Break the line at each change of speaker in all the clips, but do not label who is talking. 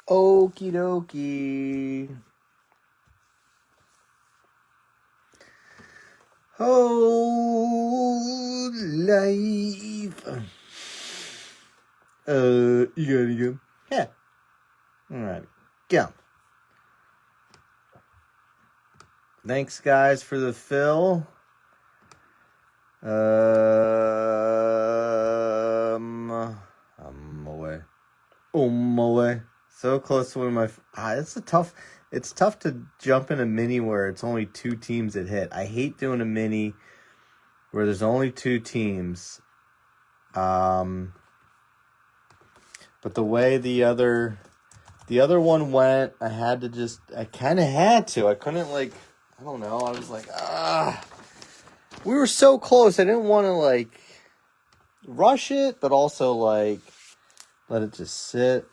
Okie dokie. Oh, life. You got any go? Yeah. All right. Go. Thanks, guys, for the fill. I'm away. I'm away. So close to one of my... It's tough to jump in a mini where it's only 2 teams that hit. I hate doing a mini where there's only 2 teams. But the way the other one went, I kind of had to. I couldn't, I don't know. I was like, we were so close. I didn't want to, rush it, but also, let it just sit.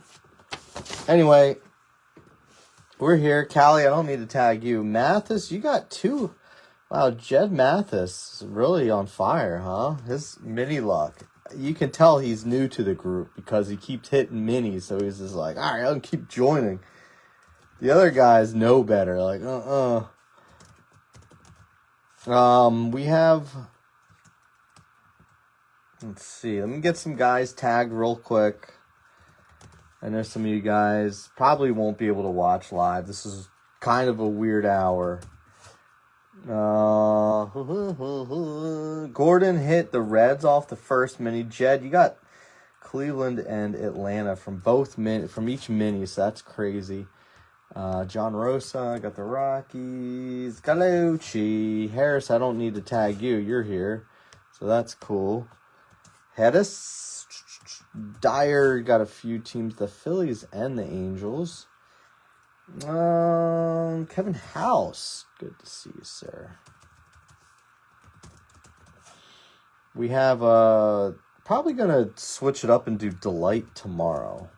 Anyway, we're here. Callie, I don't need to tag you. Mathis, you got 2. Wow, Jed Mathis is really on fire, huh? His mini luck. You can tell he's new to the group because he keeps hitting minis, so he's just like, all right, I'll keep joining. The other guys know better, we have... Let's see. Let me get some guys tagged real quick. I know some of you guys probably won't be able to watch live. This is kind of a weird hour. Gordon hit the Reds off the first mini. Jed, you got Cleveland and Atlanta from each mini, so that's crazy. John Rosa got the Rockies. Galucci. Harris, I don't need to tag you. You're here, so that's cool. Hedis. Dyer got a few teams, the Phillies and the Angels. Kevin House, good to see you, sir. We have probably gonna switch it up and do Delight tomorrow.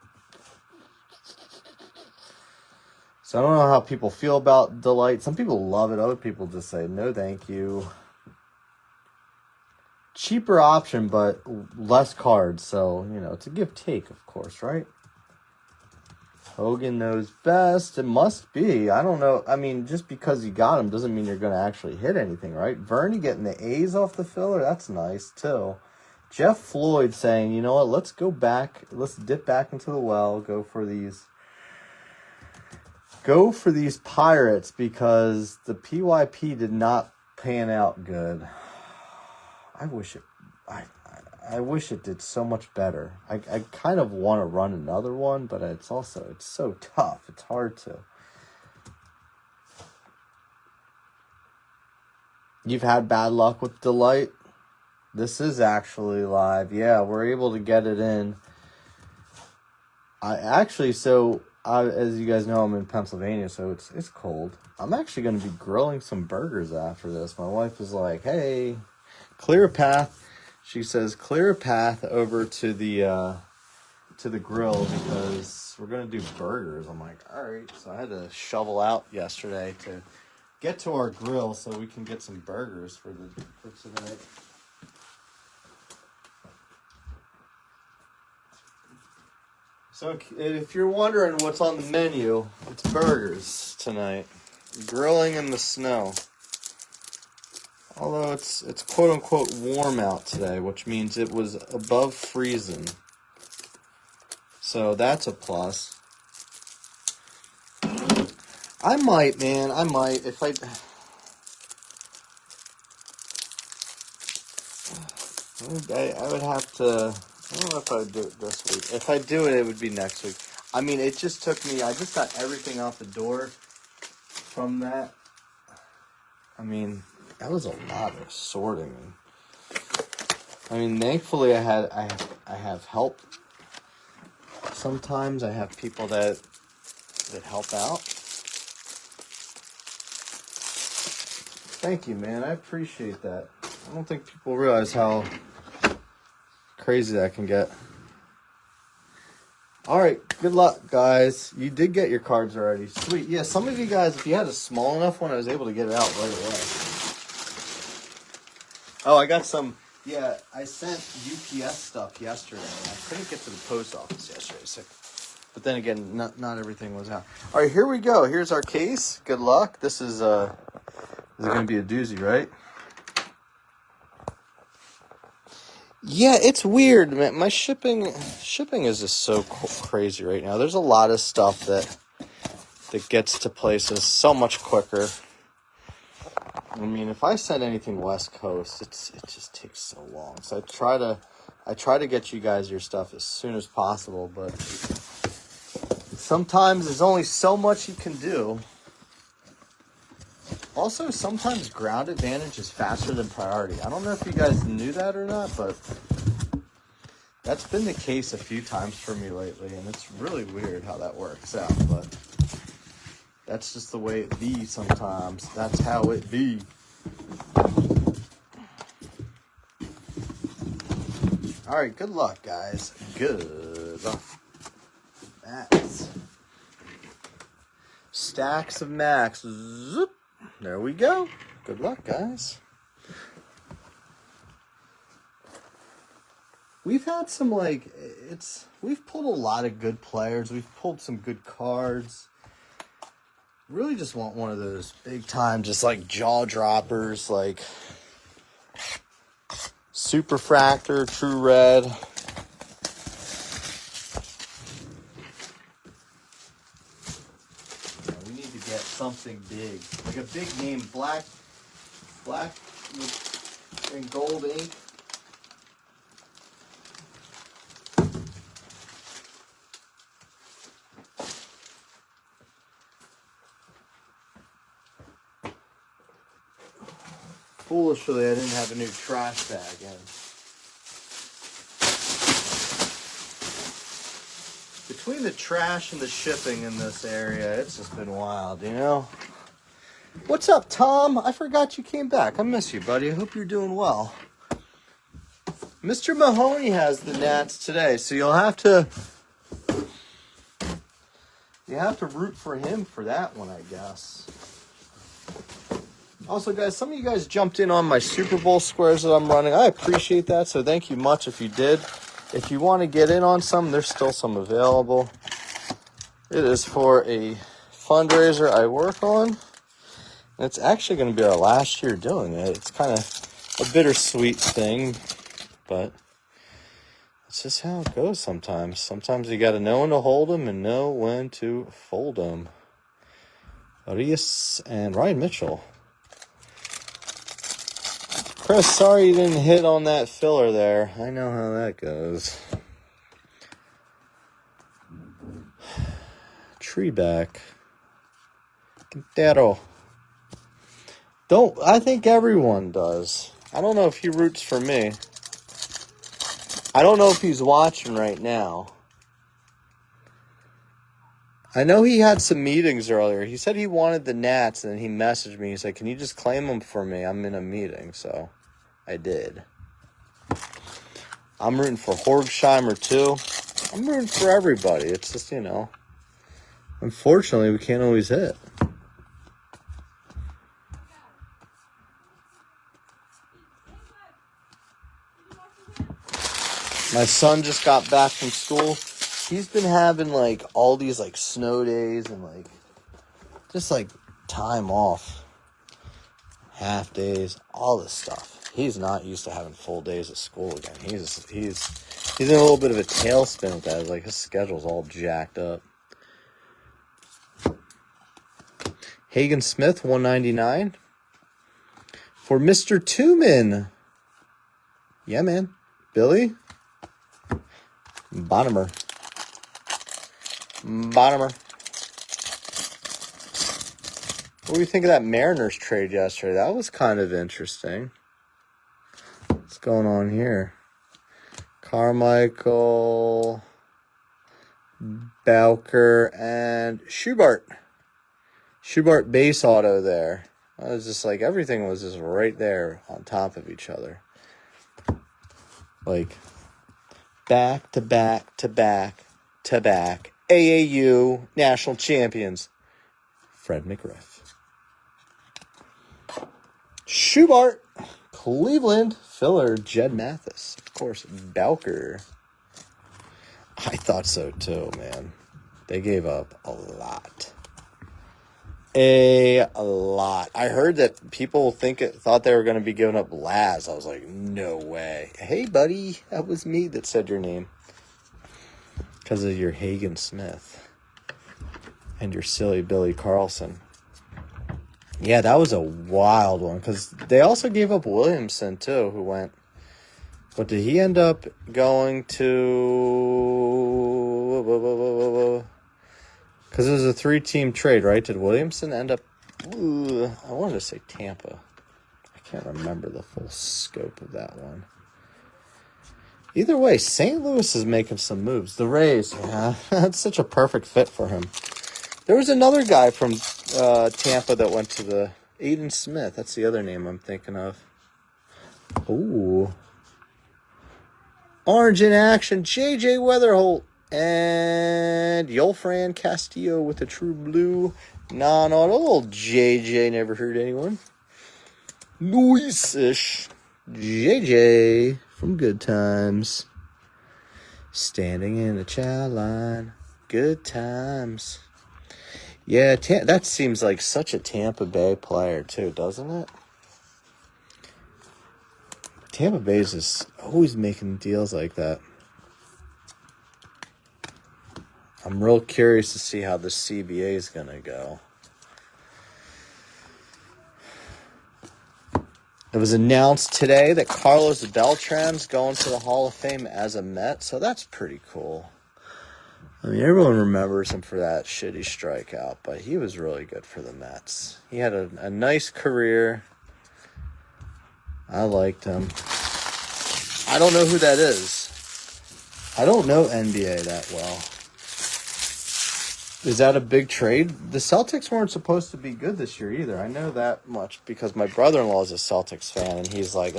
So I don't know how people feel about Delight. Some people love it, other people just say no thank you. Cheaper option, but less cards. So, it's a give-take, of course, right? Hogan knows best. It must be. I don't know. I mean, just because you got him doesn't mean you're going to actually hit anything, right? Vernie getting the A's off the filler. That's nice, too. Jeff Floyd saying, you know what, let's go back. Let's dip back into the well. Go for these Pirates because the PYP did not pan out good. I wish it did so much better. I kind of want to run another one, but it's so tough. It's hard to. You've had bad luck with Delight? This is actually live. Yeah, we're able to get it in. As you guys know, I'm in Pennsylvania, so it's cold. I'm actually going to be grilling some burgers after this. My wife is like, hey, clear a path. She says, clear a path over to the grill because we're going to do burgers. I'm like, all right. So I had to shovel out yesterday to get to our grill so we can get some burgers for tonight. So if you're wondering what's on the menu, it's burgers tonight. Grilling in the snow. Although it's quote-unquote warm out today, which means it was above freezing. So that's a plus. I might, if I would have to, I don't know if I would do it this week. If I do it, it would be next week. I mean, it just took me, I just got everything out the door from that. I mean, that was a lot of sorting. I mean, thankfully I have help. Sometimes I have people that help out. Thank you, man. I appreciate that. I don't think people realize how crazy that can get. All right, good luck, guys. You did get your cards already. Sweet. Yeah, some of you guys, if you had a small enough one, I was able to get it out right away. Oh, I got some. I sent UPS stuff yesterday. I couldn't get to the post office yesterday, so But then again, not everything was out. All right, here we go. Here's our case. Good luck. This is going to be a doozy, right? Yeah, it's weird, man. My shipping is just so crazy right now. There's a lot of stuff that gets to places so much quicker. I mean, if I send anything West Coast, it just takes so long. So I try to get you guys your stuff as soon as possible, but sometimes there's only so much you can do. Also, sometimes ground advantage is faster than priority. I don't know if you guys knew that or not, but that's been the case a few times for me lately, and it's really weird how that works out, but that's just the way it be sometimes. That's how it be. All right, good luck, guys. Good luck. Max. Stacks of Max. Zoop. There we go. Good luck, guys. We've had some, we've pulled a lot of good players. We've pulled some good cards. Really just want one of those big time, just like jaw droppers, like Superfractor, True Red. Yeah, we need to get something big, like a big name, black and gold ink. Foolishly, I didn't have a new trash bag in. Between the trash and the shipping in this area, it's just been wild, you know? What's up, Tom? I forgot you came back. I miss you, buddy. I hope you're doing well. Mr. Mahoney has the Nats today, so you'll have to root for him for that one, I guess. Also, guys, some of you guys jumped in on my Super Bowl squares that I'm running. I appreciate that, so thank you much if you did. If you want to get in on some, there's still some available. It is for a fundraiser I work on. It's actually going to be our last year doing it. It's kind of a bittersweet thing, but it's just how it goes sometimes. Sometimes you got to know when to hold them and know when to fold them. Arias and Ryan Mitchell. Chris, sorry you didn't hit on that filler there. I know how that goes. Treeback. Quintero. I think everyone does. I don't know if he roots for me. I don't know if he's watching right now. I know he had some meetings earlier. He said he wanted the Nats, and then he messaged me. He said, can you just claim them for me? I'm in a meeting, so I did. I'm rooting for Horgsheimer, too. I'm rooting for everybody. It's just, unfortunately, we can't always hit. My son just got back from school. He's been having, all these, snow days and, just, time off. Half days, all this stuff. He's not used to having full days at school again. He's in a little bit of a tailspin with that. His schedule's all jacked up. Hagen Smith, 199. For Mr. Tooman. Yeah, man. Billy. Bottomer. What do you think of that Mariners trade yesterday? That was kind of interesting. What's going on here? Carmichael, Bowker, and Schubart. Schubart base auto there. I was just everything was just right there on top of each other. Back to back to back to back. AAU national champions. Fred McGriff. Schubart. Cleveland. Filler. Jed Mathis. Of course, Bowker. I thought so too, man. They gave up a lot. A lot. I heard that people thought they were going to be giving up Laz. I was like, no way. Hey, buddy, that was me that said your name. Because of your Hagen Smith. And your silly Billy Carlson. Yeah, that was a wild one. Because they also gave up Williamson, too, who went. But did he end up going to... Because it was a 3-team trade, right? Did Williamson end up... I wanted to say Tampa. I can't remember the full scope of that one. Either way, St. Louis is making some moves. The Rays, yeah, that's such a perfect fit for him. There was another guy from Tampa that went to the... Aiden Smith, that's the other name I'm thinking of. Ooh. Orange in action, J.J. Weatherholt. And Yolfran Castillo with a true blue non-auto. Old JJ never hurt anyone. Nice-ish. JJ from Good Times. Standing in the child line. Good times. Yeah, that seems like such a Tampa Bay player too, doesn't it? Tampa Bay's just always making deals like that. I'm real curious to see how the CBA is going to go. It was announced today that Carlos Beltran's going to the Hall of Fame as a Met, so that's pretty cool. I mean, everyone remembers him for that shitty strikeout, but he was really good for the Mets. He had a nice career. I liked him. I don't know who that is. I don't know NBA that well. Is that a big trade? The Celtics weren't supposed to be good this year either. I know that much because my brother-in-law is a Celtics fan, and he's like,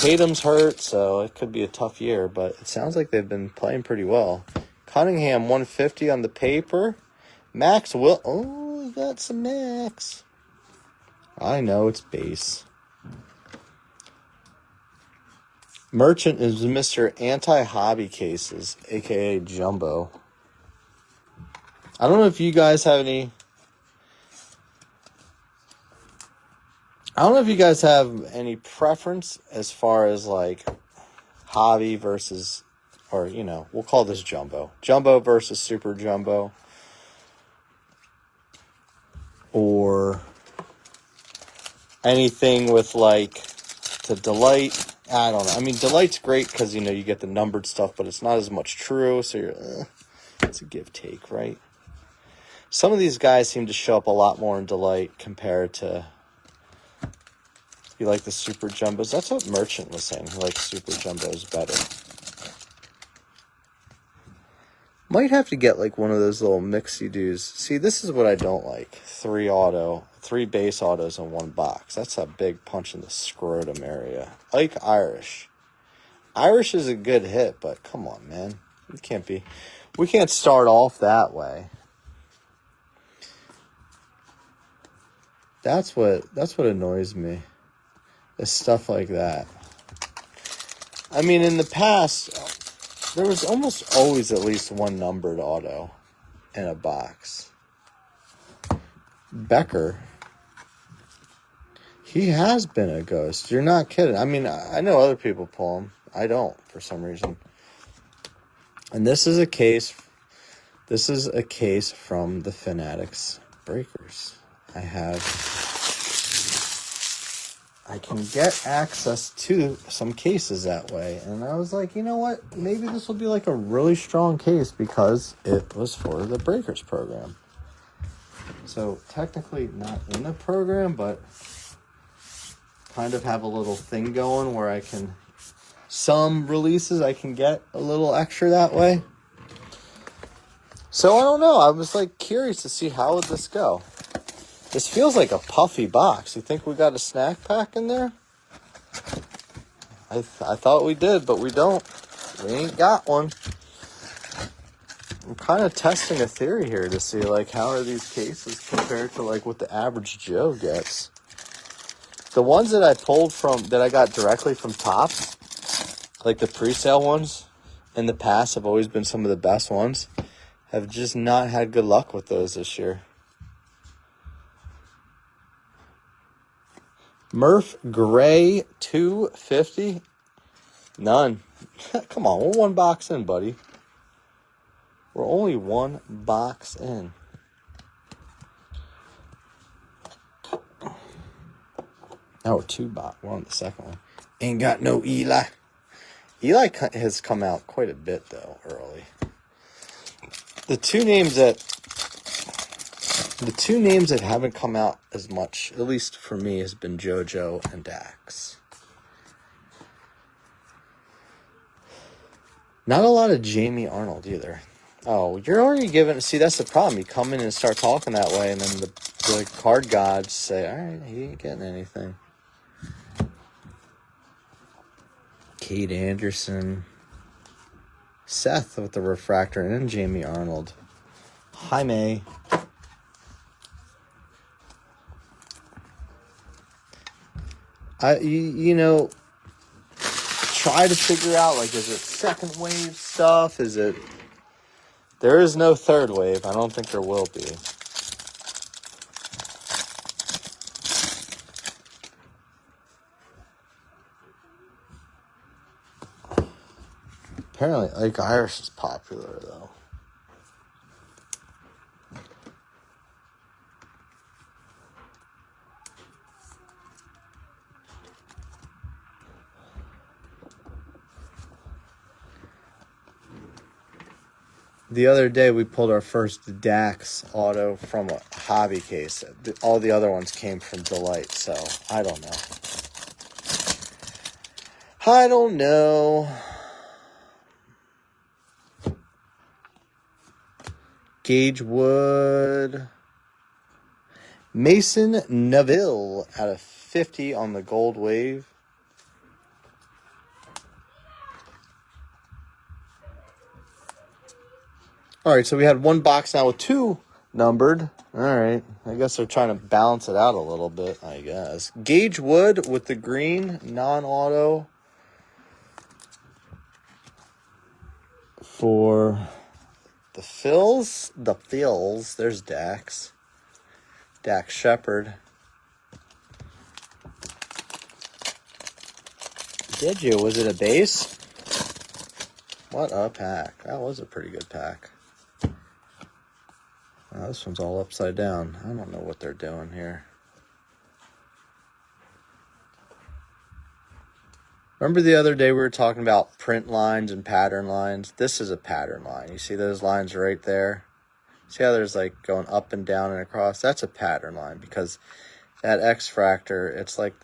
Tatum's hurt, so it could be a tough year, but it sounds like they've been playing pretty well. Cunningham, 150 on the paper. Max will... Oh, we got some Max. I know, it's base. Merchant is Mr. Anti-Hobby Cases, a.k.a. Jumbo. I don't know if you guys have any... I don't know if you guys have any preference as far as, like, hobby versus... Or, you know, we'll call this Jumbo. Jumbo versus Super Jumbo. Or anything with, like, the Delight. I don't know. I mean, Delight's great because, you know, you get the numbered stuff, but it's not as much true, so you're... it's a give-take, right? Some of these guys seem to show up a lot more in Delight compared to... You like the Super Jumbos? That's what Merchant was saying. He likes Super Jumbos better. Might have to get like one of those little mixy-doos. See, this is what I don't like. 3 base autos in one box. That's a big punch in the scrotum area. Ike Irish. Irish is a good hit, but come on, man. We can't start off that way. That's what annoys me. Is stuff like that. I mean, in the past, there was almost always at least one numbered auto in a box. Becker, he has been a ghost. You're not kidding. I mean, I know other people pull him. I don't, for some reason. And this is a case from the Fanatics Breakers. I can get access to some cases that way. And I was like, you know what? Maybe this will be like a really strong case because it was for the Breakers program. So technically not in the program, but kind of have a little thing going where I can... Some releases I can get a little extra that way. So I don't know. I was like curious to see how would this go. This feels like a puffy box. You think we got a snack pack in there? I thought we did, but we don't. We ain't got one. I'm kind of testing a theory here to see, like, how are these cases compared to, like, what the average Joe gets. The ones that I pulled from, that I got directly from Topps, like the pre-sale ones, in the past have always been some of the best ones. have just not had good luck with those this year. Murph Gray 250. None. Come on, we're one box in, buddy. We're only one box in. Now we're two box. We're on the second one. Ain't got no Eli. Eli has come out quite a bit, though, early. The two names that haven't come out as much, at least for me, has been JoJo and Dax. Not a lot of Jamie Arnold either. Oh, you're already giving... See, that's the problem. You come in and start talking that way, and then the card gods say, all right, he ain't getting anything. Kate Anderson. Seth with the refractor, and then Jamie Arnold. Jaime. Try to figure out, like, is it second wave stuff? Is it... There is no third wave. I don't think there will be. Apparently, like, Irish is popular, though. The other day, we pulled our first Dax auto from a hobby case. All the other ones came from Delight, so I don't know. Gage Wood. Mason Neville out of 50 on the gold wave. All right, so we had one box now with two numbered. All right, I guess they're trying to balance it out a little bit, I guess. Gage Wood with the green, non-auto. For the Phils, there's Dax. Dax Shepard. Did you? Was it a base? What a pack. That was a pretty good pack. Oh, this one's all upside down. I don't know what they're doing here. Remember the other day we were talking about print lines and pattern lines? This is a pattern line. You see those lines right there? See how there's like going up and down and across? That's a pattern line because that X-Fractor, it's like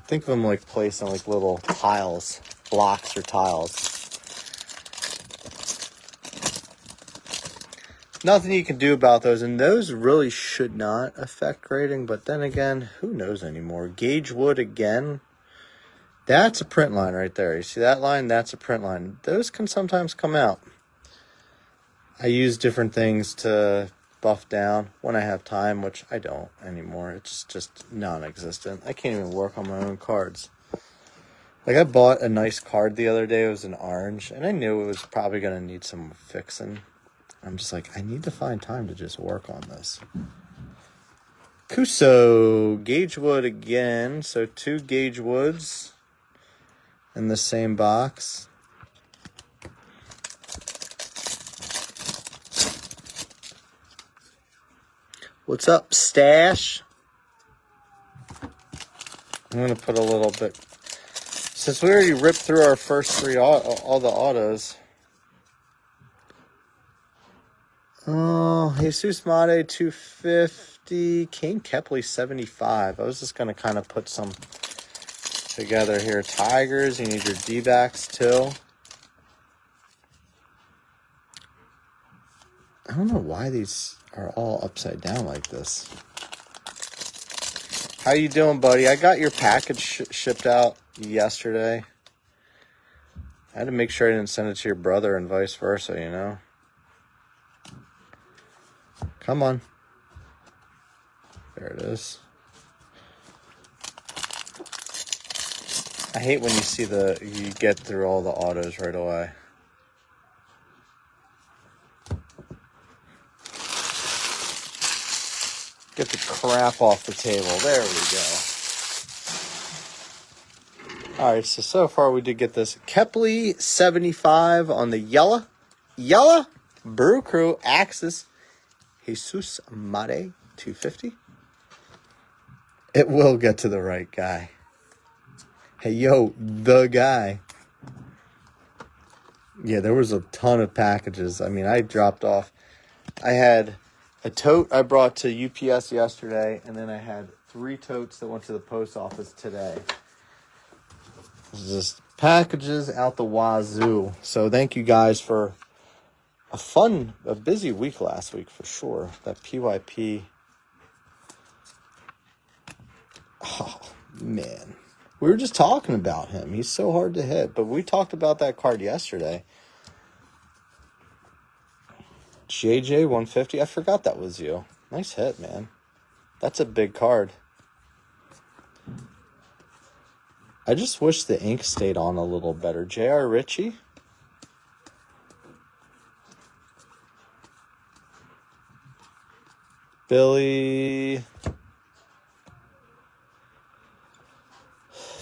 think of them like placing like little tiles, blocks or tiles. Nothing you can do about those, and those really should not affect grading, but then again, who knows anymore? Gage Wood again. That's a print line right there. You see that line? That's a print line. Those can sometimes come out. I use different things to buff down when I have time, which I don't anymore. It's just non-existent. I can't even work on my own cards. Like, I bought a nice card the other day. It was an orange, and I knew it was probably going to need some fixing. I'm just like, I need to find time to just work on this. Kuso, Gage Wood again. So 2 Gage Woods in the same box. What's up, Stash? I'm going to put a little bit. Since we already ripped through our first 3, all the autos. Oh, Jesus Mate 250. Kane Kepley 75. I was just going to kind of put some together here. Tigers, you need your D-backs too. I don't know why these are all upside down like this. How you doing, buddy? I got your package shipped out yesterday. I had to make sure I didn't send it to your brother and vice versa, you know? Come on. There it is. I hate when you see you get through all the autos right away. Get the crap off the table. There we go. All right, so far we did get this Kepley 75 on the Yella Brew Crew Axis Jesus Mare 250. It will get to the right guy. Hey, yo, the guy. Yeah, there was a ton of packages. I mean, I dropped off. I had a tote I brought to UPS yesterday, and then I had 3 totes that went to the post office today. Just packages out the wazoo. So thank you guys for a busy week last week for sure. That PYP. Oh, man. We were just talking about him. He's so hard to hit. But we talked about that card yesterday. JJ 150. I forgot that was you. Nice hit, man. That's a big card. I just wish the ink stayed on a little better. J.R. Ritchie. Billy.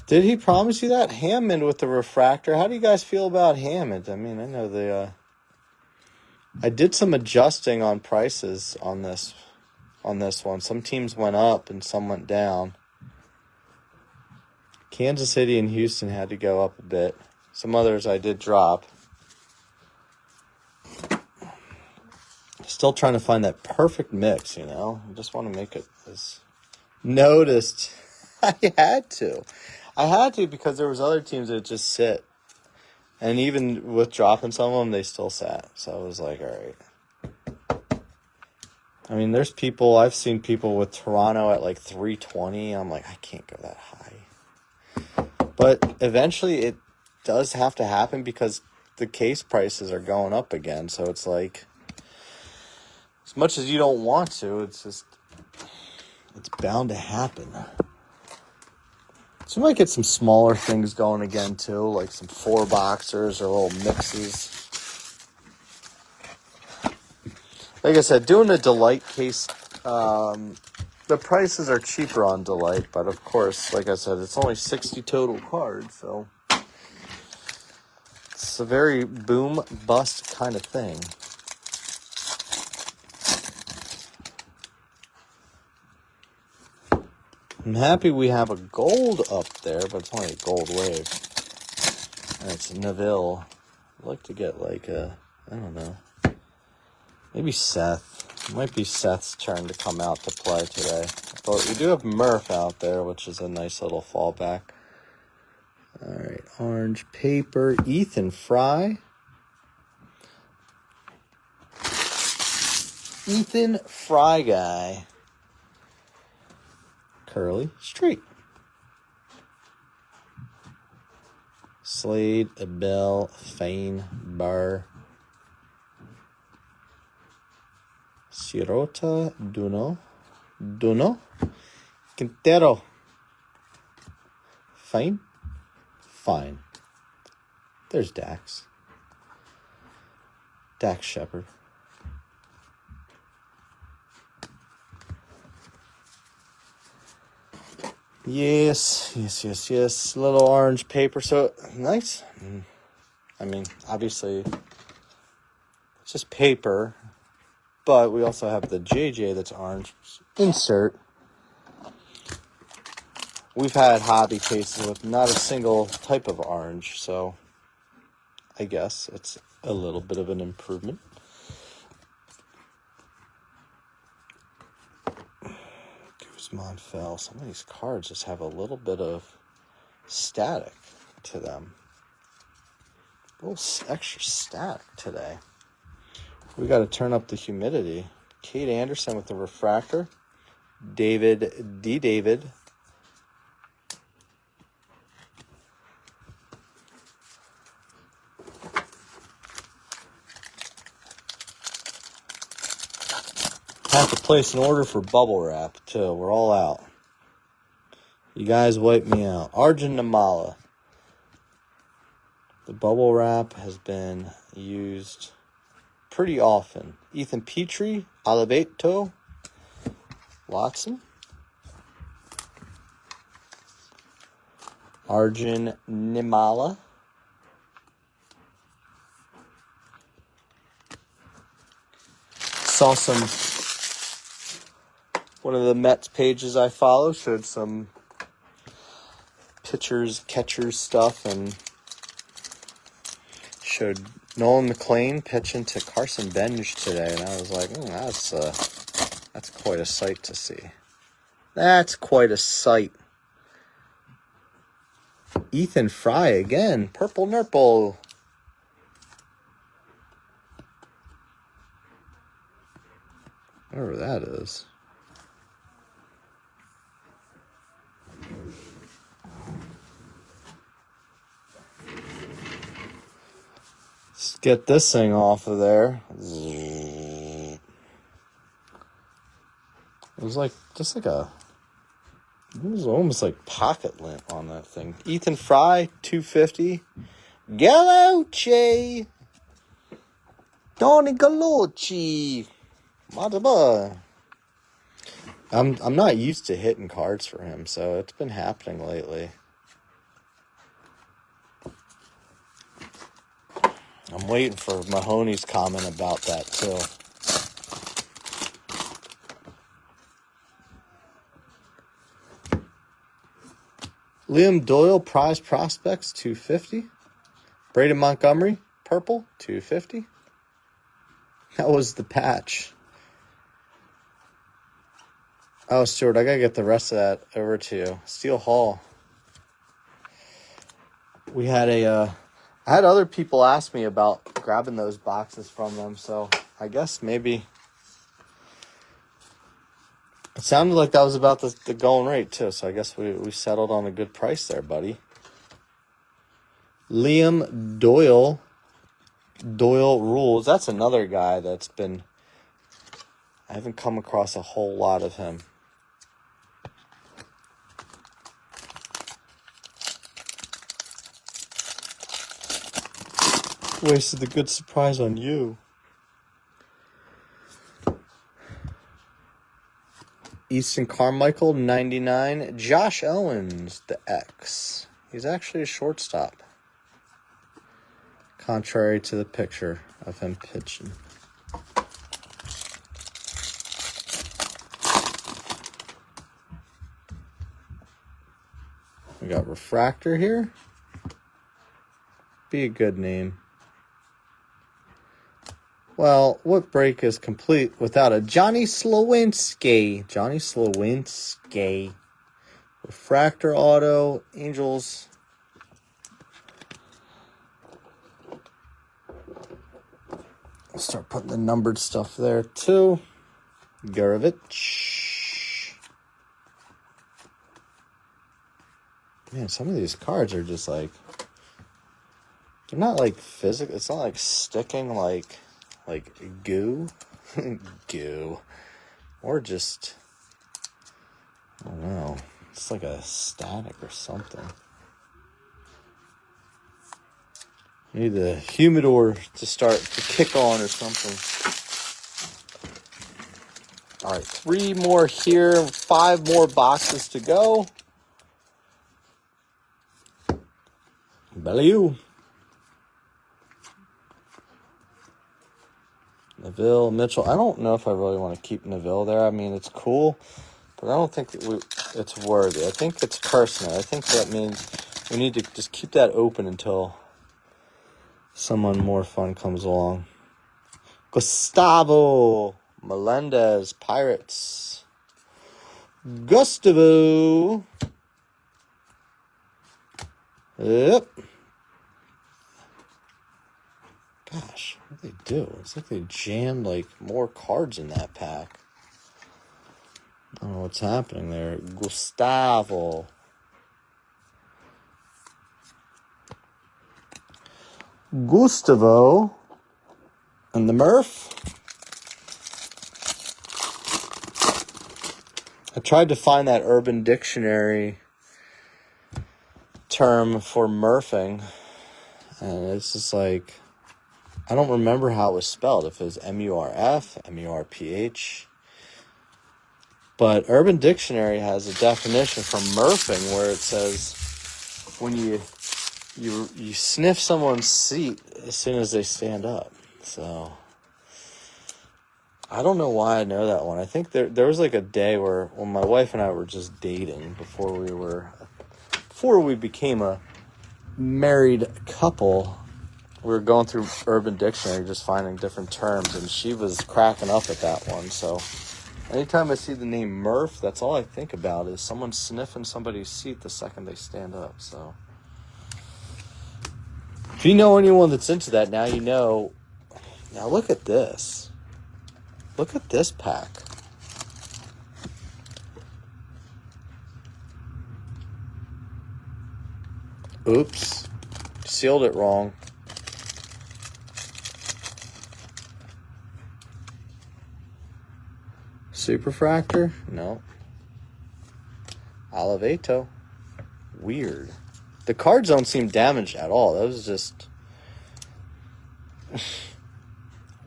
Did he promise you that? Hammond with the refractor. How do you guys feel about Hammond? I mean, I know I did some adjusting on prices on this one. Some teams went up and some went down. Kansas City and Houston had to go up a bit. Some others I did drop. Still trying to find that perfect mix, you know? I just want to make it as noticed. I had to because there was other teams that just sit. And even with dropping some of them, they still sat. So I was like, all right. I mean, I've seen people with Toronto at like 320. I'm like, I can't go that high. But eventually it does have to happen because the case prices are going up again. So it's like, as much as you don't want to, it's bound to happen. So we might get some smaller things going again too, like some 4-boxers or little mixes. Like I said, doing a Delight case, the prices are cheaper on Delight, but of course, like I said, it's only 60 total cards, so it's a very boom bust kind of thing. I'm happy we have a gold up there, but it's only a gold wave. And it's Neville. I'd like to get like I don't know. Maybe Seth. It might be Seth's turn to come out to play today. But we do have Murph out there, which is a nice little fallback. All right, orange paper. Ethan Fry. Ethan Fry guy. Curly Street. Slade, Abel, Fane, Barr. Sirota, Duno, Quintero. Fine. There's Dax. Dax Shepard. Yes. Little orange paper. So, nice. I mean, obviously, it's just paper. But we also have the JJ that's orange. Insert. We've had hobby cases with not a single type of orange. So, I guess it's a little bit of an improvement. Monfell. Some of these cards just have a little bit of static to them. A little extra static today. We got to turn up the humidity. Kate Anderson with the refractor. David D. David. Have to place an order for bubble wrap, too. We're all out. You guys wipe me out. Arjun Namala. The bubble wrap has been used pretty often. Ethan Petrie, Oliveto. Watson. Arjun Nimala. Saw one of the Mets pages I follow showed some pitchers, catchers stuff, and showed Nolan McLean pitching to Carson Benj today, and I was like, that's quite a sight to see. That's quite a sight. Ethan Fry again, purple nurple. Whatever that is. Let's get this thing off of there. It was almost like pocket lint on that thing. Ethan Fry, 250. Gallucci. Donnie Gallucci. Mataba. I'm not used to hitting cards for him, so it's been happening lately. I'm waiting for Mahoney's comment about that, too. Liam Doyle, prize prospects, 250. Braden Montgomery, purple, 250. That was the patch. Oh, Stuart, I gotta get the rest of that over to you. Steel Hall. We had I had other people ask me about grabbing those boxes from them, so I guess maybe it sounded like that was about the going rate too, so I guess we settled on a good price there, buddy. Liam Doyle Rules. That's another guy I haven't come across a whole lot of him. Wasted the good surprise on you. Easton Carmichael, 99. Josh Owens, the X. He's actually a shortstop. Contrary to the picture of him pitching. We got Refractor here. Be a good name. Well, what break is complete without a Johnny Slowinski? Johnny Slowinski. Refractor auto. Angels. I'll start putting the numbered stuff there too. Gurovich. Man, some of these cards are just like, they're not like physical. It's not like sticking like goo. Goo. Or just, I don't know. It's like a static or something. Need the humidor to start to kick on or something. All right, 3 more here, 5 more boxes to go. Bellew. Neville, Mitchell. I don't know if I really want to keep Neville there. I mean, it's cool, but I don't think it's worthy. I think it's personal. I think that means we need to just keep that open until someone more fun comes along. Gustavo Melendez, Pirates. Gustavo. Yep. Gosh, what do they do? It's like they jammed like more cards in that pack. I don't know what's happening there. Gustavo. Gustavo and the Murph. I tried to find that Urban Dictionary term for Murphing, and it's just like, I don't remember how it was spelled. If it was M-U-R-F, M-U-R-P-H. But Urban Dictionary has a definition for murphing where it says when you sniff someone's seat as soon as they stand up. So I don't know why I know that one. I think there was like a day where when my wife and I were just dating before we became a married couple, we were going through Urban Dictionary just finding different terms, and she was cracking up at that one. So anytime I see the name Murph, that's all I think about is someone sniffing somebody's seat the second they stand up. So if you know anyone that's into that, now you know. Now look at this. Look at this pack. Oops. Sealed it wrong. Superfractor? No. Olivato. Weird. The cards don't seem damaged at all. That was just...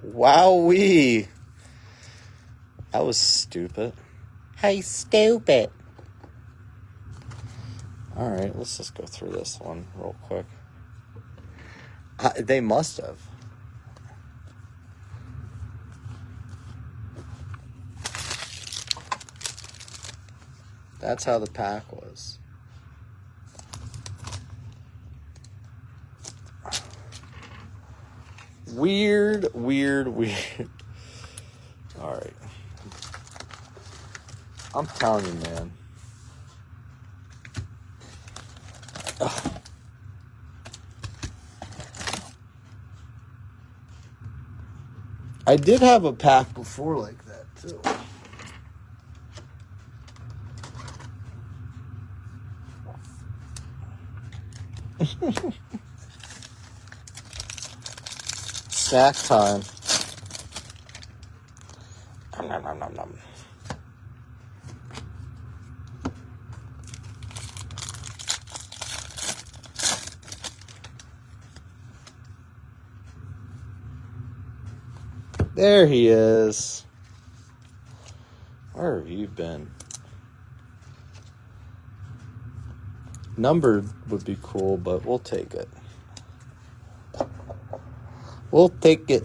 Wowee. That was stupid. Hey, stupid. Alright, let's just go through this one real quick. They must have. That's how the pack was. Weird. Alright. I'm telling you, man. Ugh. I did have a pack before like that, too. Snack time. Nom, nom, nom, nom. There he is. Where have you been? Numbered would be cool, but we'll take it. We'll take it.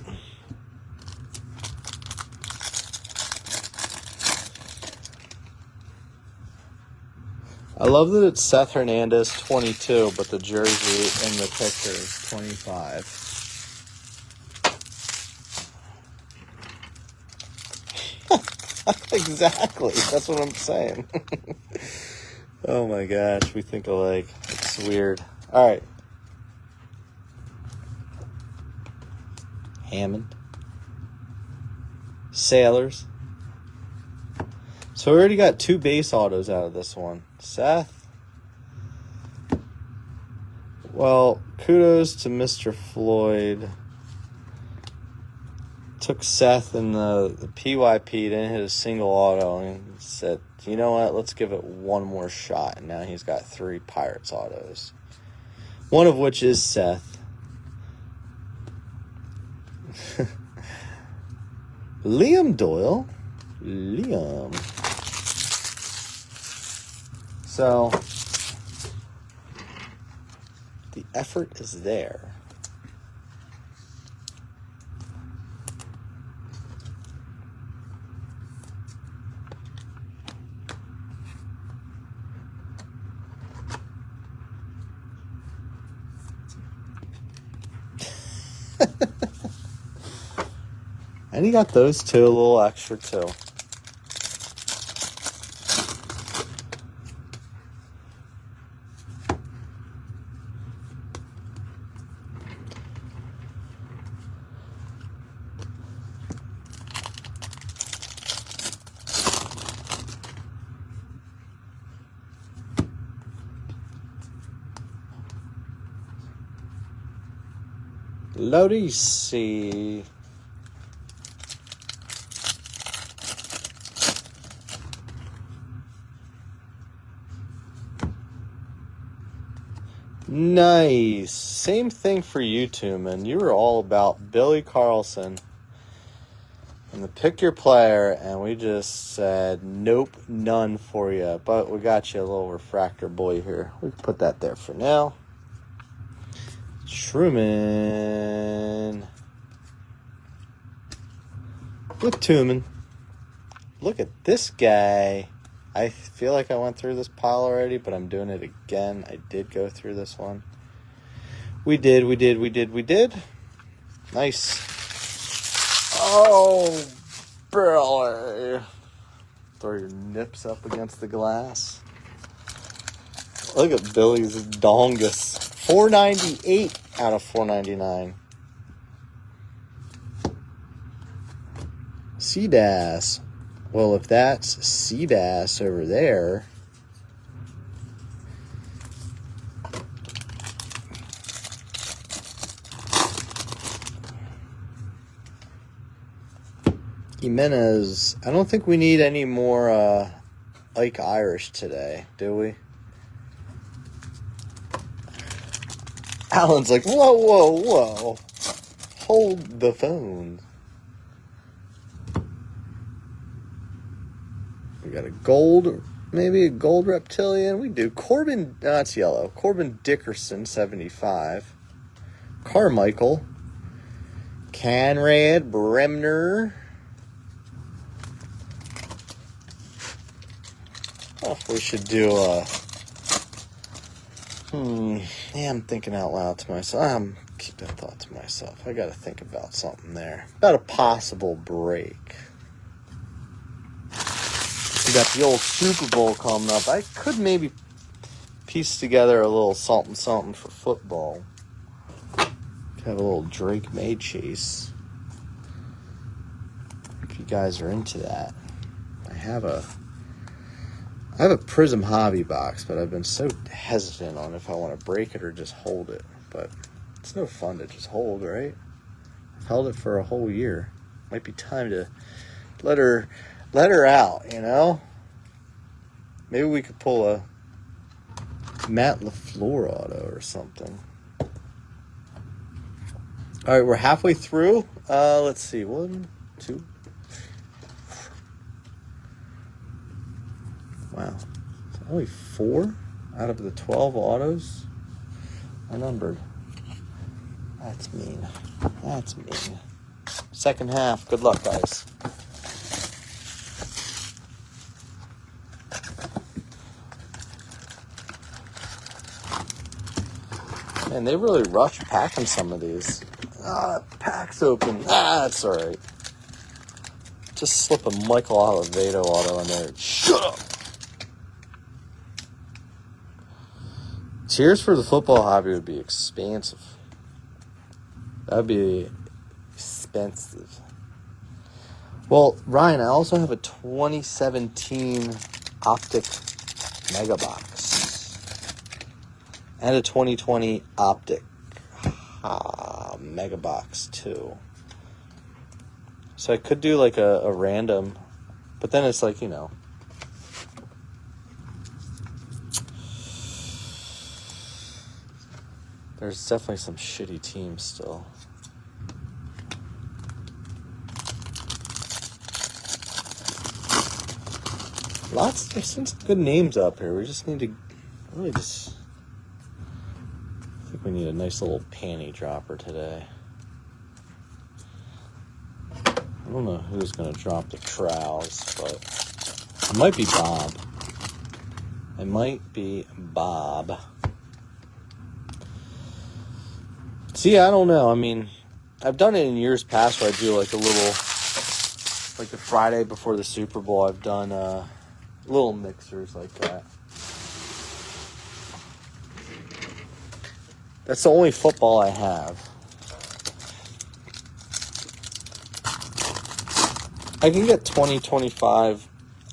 I love that it's Seth Hernandez 22, but the jersey in the picture is 25. Exactly. That's what I'm saying. Oh my gosh, we think alike. It's weird. All right. Hammond. Sailors. So we already got 2 base autos out of this one. Seth. Well, kudos to Mr. Floyd. Took Seth in the PYP, didn't hit a single auto, and said, you know what, let's give it one more shot. And now he's got 3 Pirates autos. One of which is Seth. Liam Doyle. Liam. So, the effort is there. And he got those 2, a little extra too. Lodisi. Nice. Same thing for you two, man. You were all about Billy Carlson in the pick your player, and we just said, nope, none for you. But we got you a little refractor boy here. We can put that there for now. Truman with Tuman. Look at this guy. I feel like I went through this pile already, but I'm doing it again. I did go through this one. We did. Nice. Oh, Billy. Throw your nips up against the glass. Look at Billy's dongus. 498 out of 499. Seabass. Well, if that's Seabass over there, Jimenez. I don't think we need any more Ike Irish today, do we? Alan's like, whoa. Hold the phone. We got a gold, maybe a gold reptilian. We do. Corbin, it's yellow. Corbin Dickerson, 75. Carmichael. Canrad, Bremner. Oh, we should do yeah, I'm thinking out loud to myself. Keep that thought to myself. I got to think about something there. About a possible break. We got the old Super Bowl coming up. I could maybe piece together a little something for football. Could have a little Drake May chase. If you guys are into that. I have a Prism hobby box, but I've been so hesitant on if I want to break it or just hold it. But it's no fun to just hold, right? I've held it for a whole year. Might be time to let her out, you know? Maybe we could pull a Matt LaFleur auto or something. All right, we're halfway through. Let's see. 1, 2. Wow. It's only 4 out of the 12 autos are numbered. That's mean. Second half. Good luck, guys. Man, they really rushed packing some of these. Pack's open. That's all right. Just slip a Michael Oliveto auto in there. Shut up. Tears for the football hobby would be expensive. That would be expensive. Well, Ryan, I also have a 2017 Optic Mega Box. And a 2020 Optic Mega Box, too. So I could do like a random, but then it's like, you know. There's definitely some shitty teams still. There's some good names up here. We just need to really just... I think we need a nice little panty dropper today. I don't know who's going to drop the trowels, but it might be Bob. See, I don't know. I mean, I've done it in years past where I do like a little, like the Friday before the Super Bowl, I've done little mixers like that. That's the only football I have. I can get 2025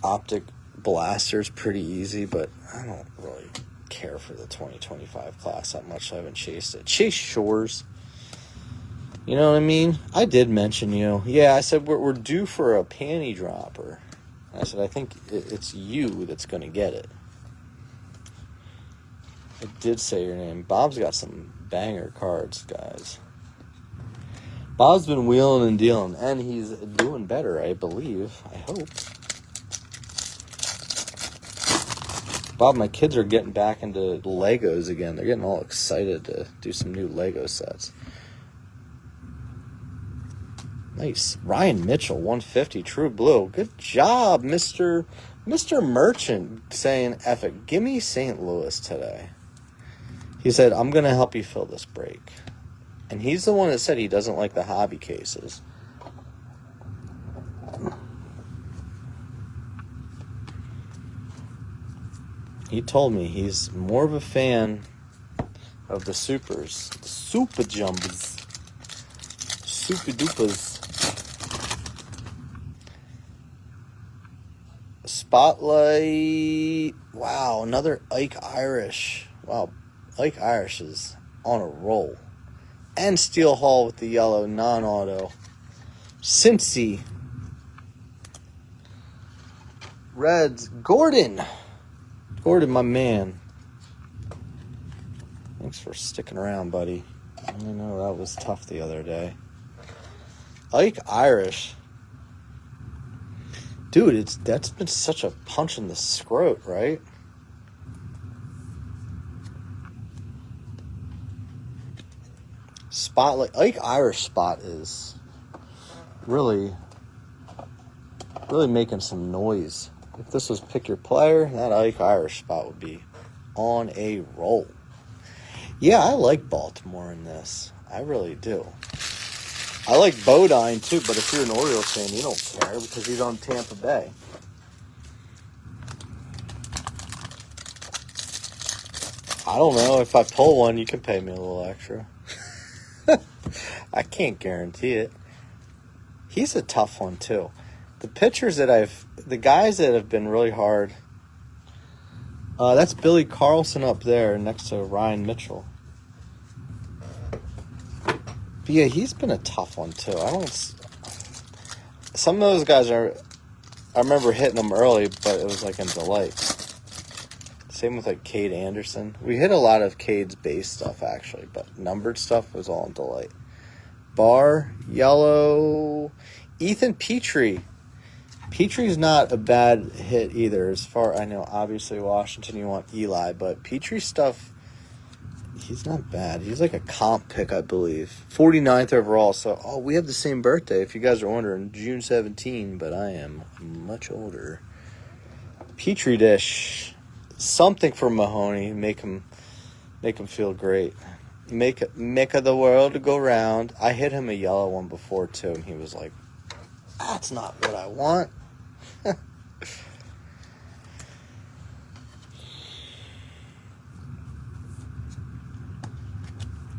Optic blasters pretty easy, but I don't really care for the 2025 class that much. So I haven't chased it. Chase Shores. You know what I mean? I did mention you. Yeah, I said we're due for a panty dropper. I said I think it's you that's going to get it. I did say your name. Bob's got some banger cards, guys. Bob's been wheeling and dealing, and he's doing better, I believe. I hope. Bob, my kids are getting back into Legos again. They're getting all excited to do some new Lego sets. Nice. Ryan Mitchell, 150, True Blue. Good job, Mr. Merchant, saying, F it, give me St. Louis today. He said, I'm going to help you fill this break. And he's the one that said he doesn't like the hobby cases. He told me he's more of a fan of the supers. The super jumbos. Super dupas. Spotlight. Wow, another Ike Irish. Wow, Ike Irish is on a roll. And Steel Hall with the yellow non-auto. Cincy. Reds. Gordon, my man. Thanks for sticking around, buddy. I know that was tough the other day. Ike Irish. Dude, that's been such a punch in the scrot, right? Spotlight. Ike Irish spot is really making some noise. If this was pick your player, that Ike Irish spot would be on a roll. Yeah, I like Baltimore in this. I really do. I like Bodine too, but if you're an Orioles fan, you don't care because he's on Tampa Bay. I don't know. If I pull one, you can pay me a little extra. I can't guarantee it. He's a tough one too. The guys that have been really hard. That's Billy Carlson up there next to Ryan Mitchell. But yeah, he's been a tough one too. Some of those guys I remember hitting them early, but it was like in Delight. Same with like Cade Anderson. We hit a lot of Cade's base stuff actually, but numbered stuff was all in Delight. Bar, yellow, Ethan Petrie. Petrie's not a bad hit either. As far I know, obviously Washington, you want Eli, but Petrie stuff, he's not bad. He's like a comp pick, I believe. 49th overall. So, we have the same birthday. If you guys are wondering, June 17, but I am much older. Petri dish, something for Mahoney. Make him feel great. Make of the world go round. I hit him a yellow one before too, and he was like, "That's not what I want."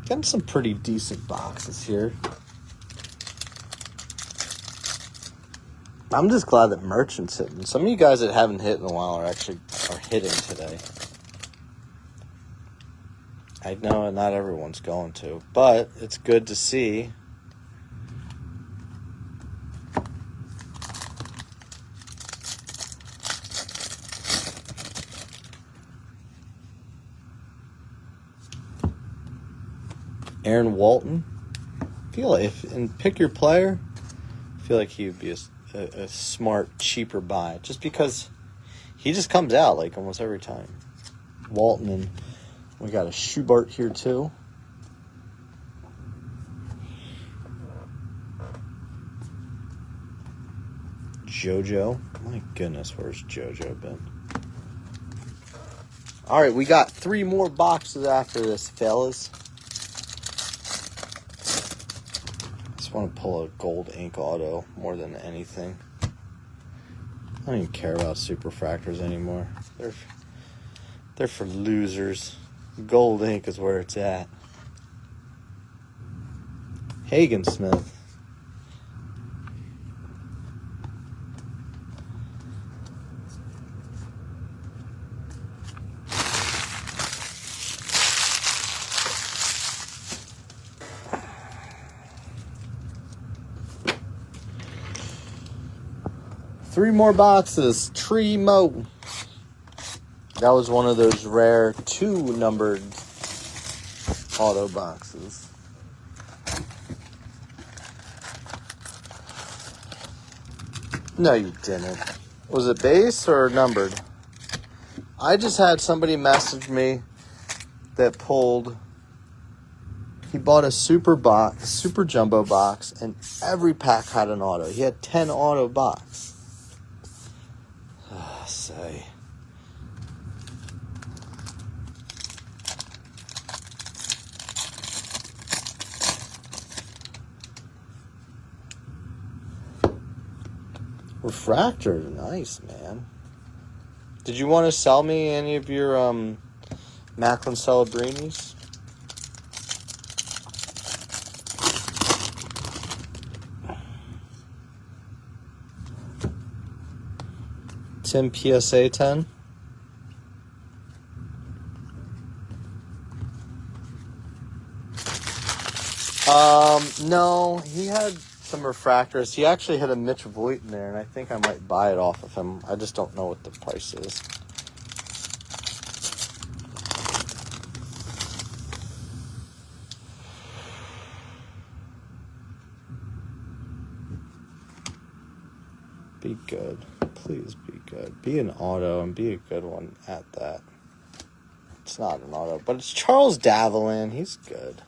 Getting some pretty decent boxes here. I'm just glad that Merchant's hitting. Some of you guys that haven't hit in a while are hitting today. I know not everyone's going to, but it's good to see. Aaron Walton. Pick your player. I feel like he would be a smart, cheaper buy, just because he just comes out like almost every time. Walton, and we got a Schubart here too. JoJo. My goodness, where's JoJo been? All right, we got 3 more boxes after this, fellas. Want to pull a gold ink auto more than anything. I don't even care about superfractors anymore. They're for losers. Gold ink is where it's at. Hagen Smith. Three more boxes. Tree Mo. That was one of those rare 2 numbered auto boxes. No, you didn't. Was it base or numbered? I just had somebody message me that pulled. He bought a super jumbo box, and every pack had an auto. He had 10 auto box. Say. Refractor, nice, man. Did you want to sell me any of your Macklin Celebrinis? Tim PSA 10? No, he had some refractors. He actually had a Mitch Voigt in there, and I think I might buy it off of him. I just don't know what the price is. Be good. Please be good. Be an auto and be a good one at that. It's not an auto, but it's Charles Davelin. He's good.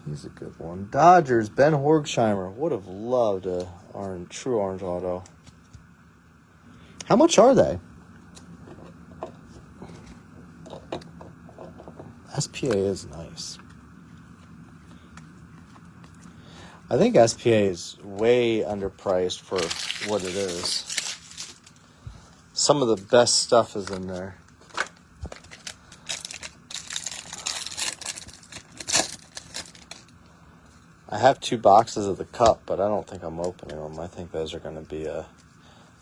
He's a good one. Dodgers, Ben Horgsheimer. Would have loved a true orange auto. How much are they? SPA is nice. I think SPA is way underpriced for what it is. Some of the best stuff is in there. I have 2 boxes of the cup, but I don't think I'm opening them. I think those are going to be a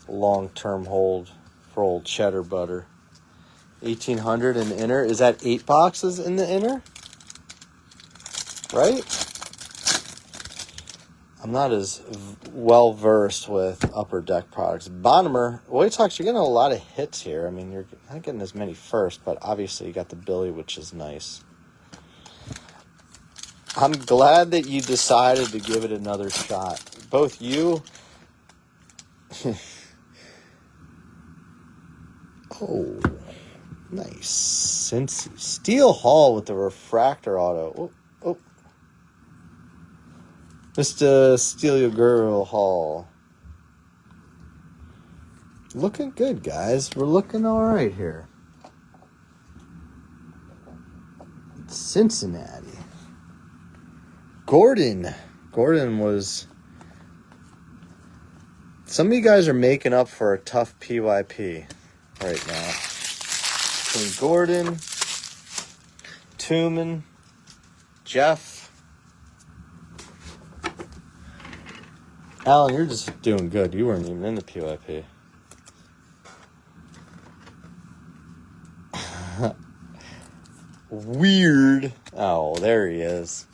long-term hold for old cheddar butter. 1800 in the inner. Is that 8 boxes in the inner? Right? I'm not as well versed with upper deck products. Bottomer, White Sox, you're getting a lot of hits here. I mean, you're not getting as many first, but obviously you got the Billy, which is nice. I'm glad that you decided to give it another shot. Both you. Oh, nice. Cincy. Steel Hall with the refractor auto. Oh. Mr. Steal Your Girl Hall. Looking good, guys. We're looking all right here. Cincinnati. Gordon was... Some of you guys are making up for a tough PYP right now. Between Gordon, Tooman, Jeff. Alan, you're just doing good. You weren't even in the PYP. Weird. Oh, there he is.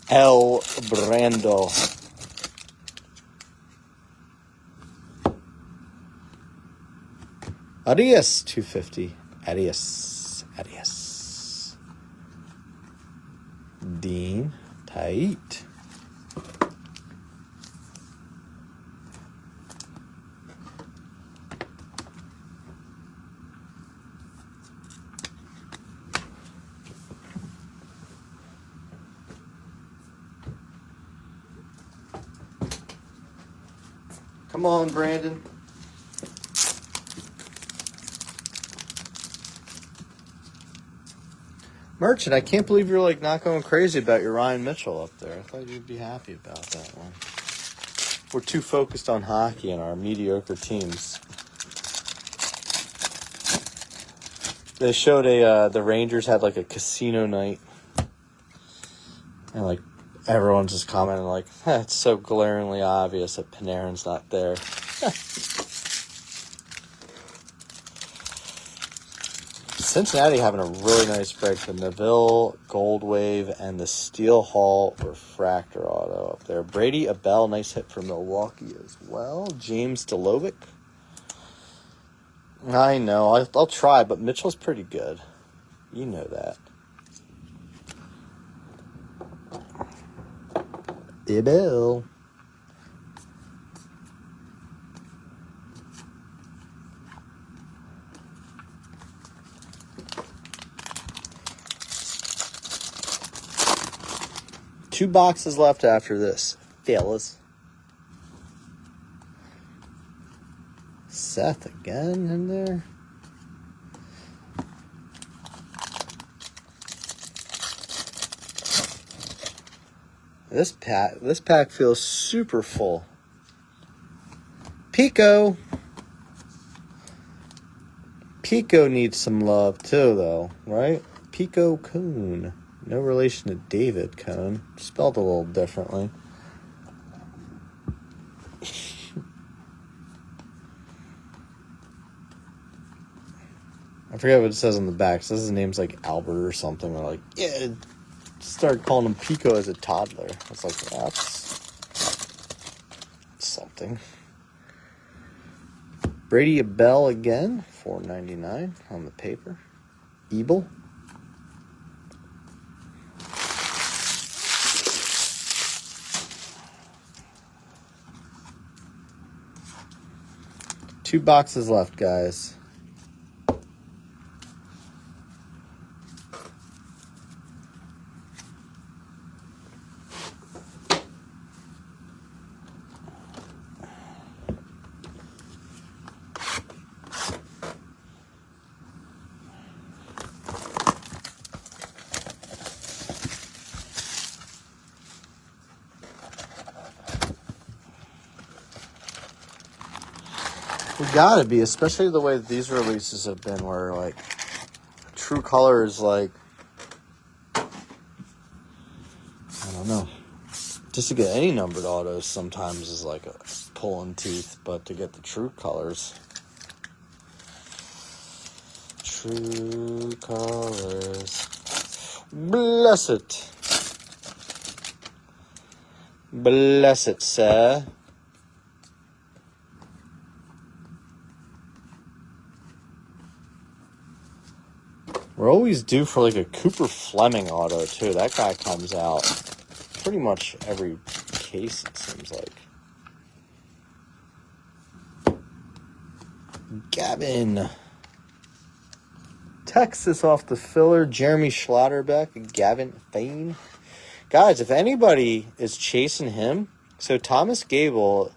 El Brando. Adios, 250. Adios. Dean, tight. Come on, Brandon. Merchant, I can't believe you're like not going crazy about your Ryan Mitchell up there. I thought you'd be happy about that one. We're too focused on hockey and our mediocre teams. They showed the Rangers had like a casino night. And like everyone's just commenting like, it's so glaringly obvious that Panarin's not there. Cincinnati having a really nice break. The Neville Gold Wave and the Steel Hall Refractor Auto up there. Brady Abell, nice hit for Milwaukee as well. James Delovic. I know. I'll try, but Mitchell's pretty good. You know that. Abell. 2 boxes left after this, fellas. Seth again in there. This pack feels super full. Pico. Pico needs some love too, though, right? Pico Coon. No relation to David Cohn. Spelled a little differently. I forget what it says on the back. It says his name's like Albert or something. We're like, yeah, started calling him Pico as a toddler. I was like, that's something. Brady Bell again, $4.99 on the paper. Ebel. Two boxes left, guys. We gotta be, especially the way that these releases have been, where like true color is like, I don't know, just to get any numbered autos sometimes is like a pulling teeth, but to get the true colors, bless it, sir. We're always due for like a Cooper Fleming auto too. That guy comes out pretty much every case, it seems like. Gavin. Texas off the filler. Jeremy Schlotterbeck. Gavin Fain. Guys, if anybody is chasing him, so Thomas Gable.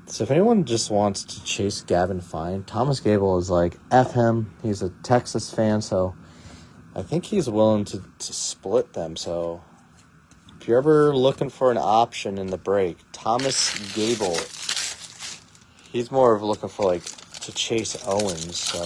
So if anyone just wants to chase Gavin Fine, Thomas Gable is like, F him. He's a Texas fan, so I think he's willing to split them. So if you're ever looking for an option in the break, Thomas Gable, he's more of looking for like to chase Owens. So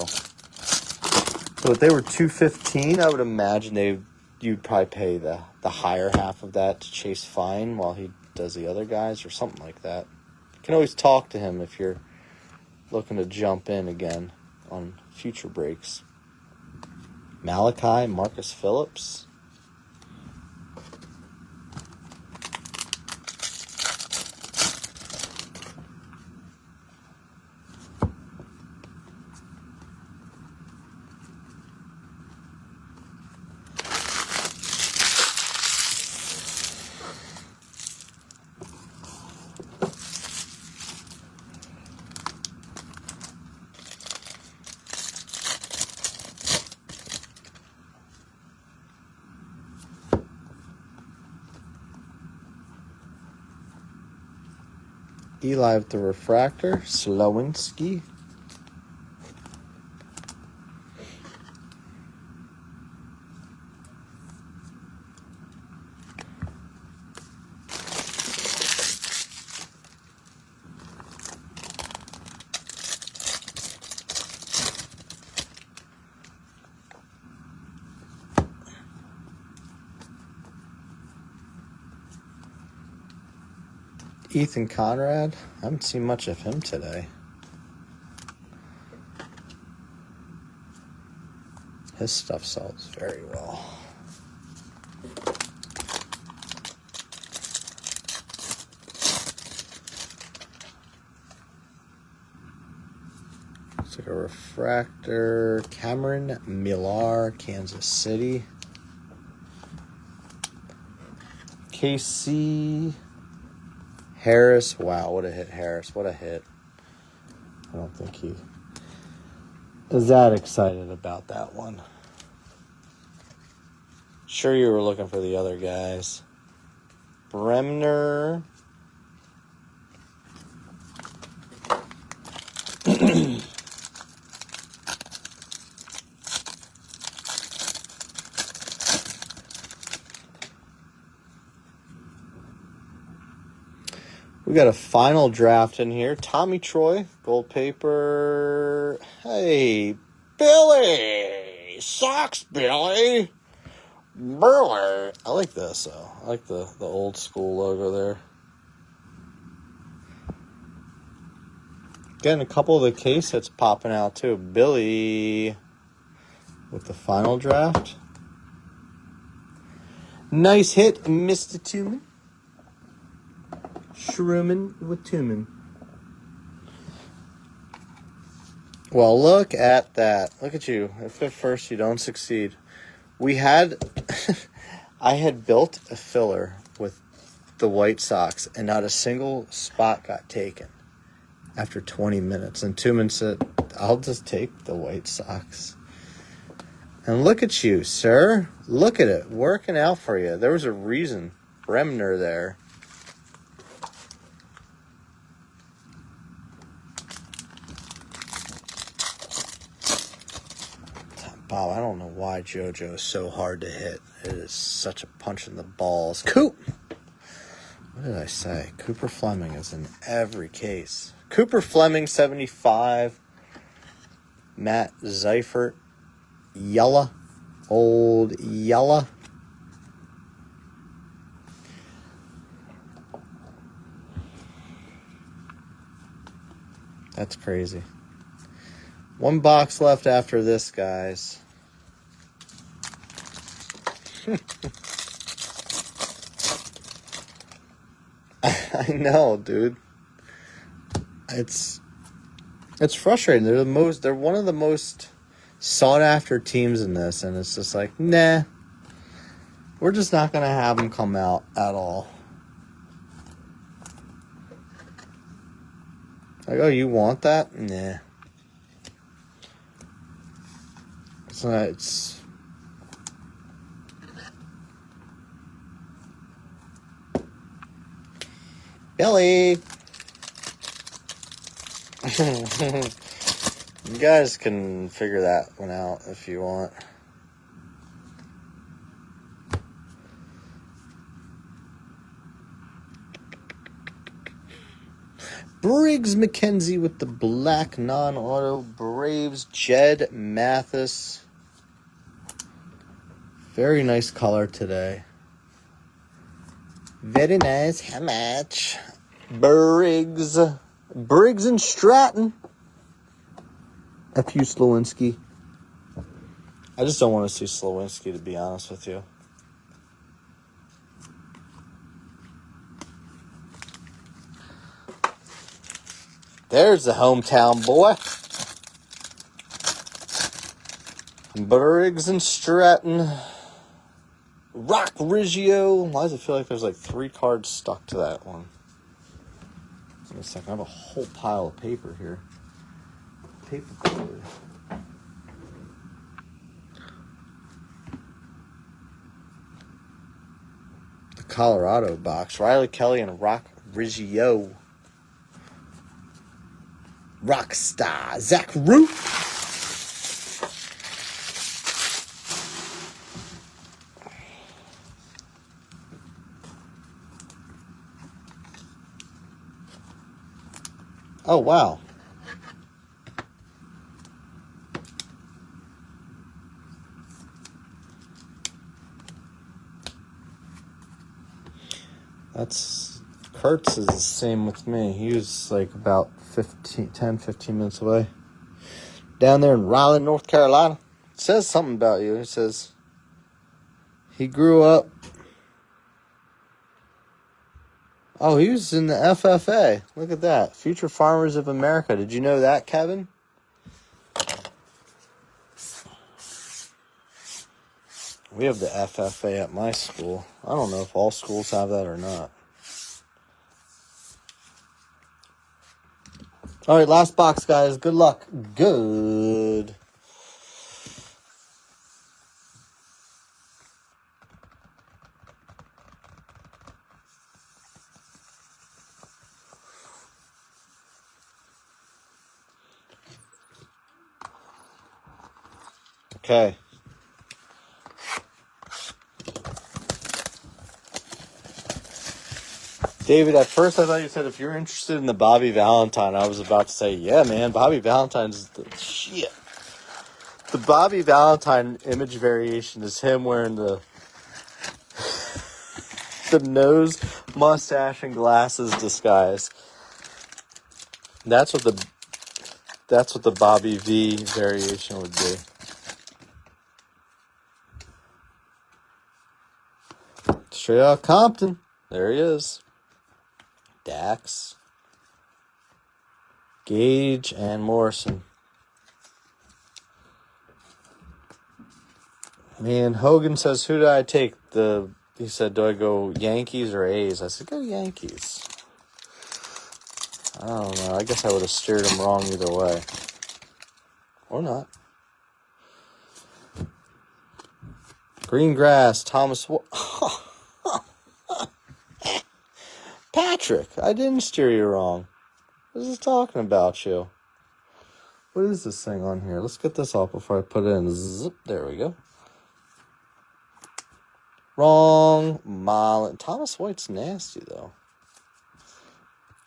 if they were $215, I would imagine you'd probably pay the higher half of that to chase Fine while he does the other guys or something like that. You can always talk to him if you're looking to jump in again on future breaks. Malachi, Marcus Phillips. Eli with the refractor. Slowinski. Ethan Conrad. I haven't seen much of him today. His stuff sells very well. Looks like a refractor. Cameron Millar, Kansas City. KC Harris. Wow, what a hit, Harris. What a hit. I don't think he is that excited about that one. Sure you were looking for the other guys. Bremner. We got a final draft in here. Tommy Troy, gold paper. Hey, Billy! Socks, Billy! Billy! I like this, though. I like the old school logo there. Getting a couple of the case hits popping out, too. Billy with the final draft. Nice hit, Mr. Tuman. Shroomin with Tuman. Well, look at that. Look at you. If at first you don't succeed. We had... I had built a filler with the White Sox, and not a single spot got taken after 20 minutes. And Tuman said, I'll just take the White Sox. And look at you, sir. Look at it. Working out for you. There was a reason. Bremner there. Bob, I don't know why JoJo is so hard to hit. It is such a punch in the balls. What did I say? Cooper Fleming is in every case. Cooper Fleming, 75. Matt Seifert, Yella. Old Yella. That's crazy. One box left after this, guys. I know, dude. It's frustrating. They're one of the most sought after teams in this, and it's just like, nah. We're just not gonna have them come out at all. Like, oh, you want that? Nah. It's Billy. You guys can figure that one out if you want. Briggs McKenzie with the black non-auto. Braves, Jed Mathis. Very nice color today. Very nice. How much? Briggs and Stratton. F.U. Slowinski. I just don't want to see Slowinski, to be honest with you. There's the hometown boy. Briggs and Stratton. Rock Riggio. Why does it feel like there's like 3 cards stuck to that one? Wait a second. I have a whole pile of paper here. Paper. The Colorado box. Riley Kelly and Rock Riggio. Rockstar. Zach Root. Oh, wow. Kurtz is the same with me. He was like about 15 minutes away. Down there in Raleigh, North Carolina. It says something about you. It says he grew up. Oh, he was in the FFA. Look at that. Future Farmers of America. Did you know that, Kevin? We have the FFA at my school. I don't know if all schools have that or not. All right, last box, guys. Good luck. Good. Okay. David, at first I thought you said if you're interested in the Bobby Valentine, I was about to say, yeah, man, Bobby Valentine's the shit. The Bobby Valentine image variation is him wearing the nose, mustache, and glasses disguise. That's what the Bobby V variation would be. Straight out Compton. There he is. Dax, Gage, and Morrison. Man, Hogan says, who do I take? He said, do I go Yankees or A's? I said, go Yankees. I don't know. I guess I would have steered him wrong either way. Or not. Green grass, Thomas. Patrick, I didn't steer you wrong. This is talking about you. What is this thing on here? Let's get this off before I put it in. Zip. There we go. Wrong. Marlin. Thomas White's nasty, though.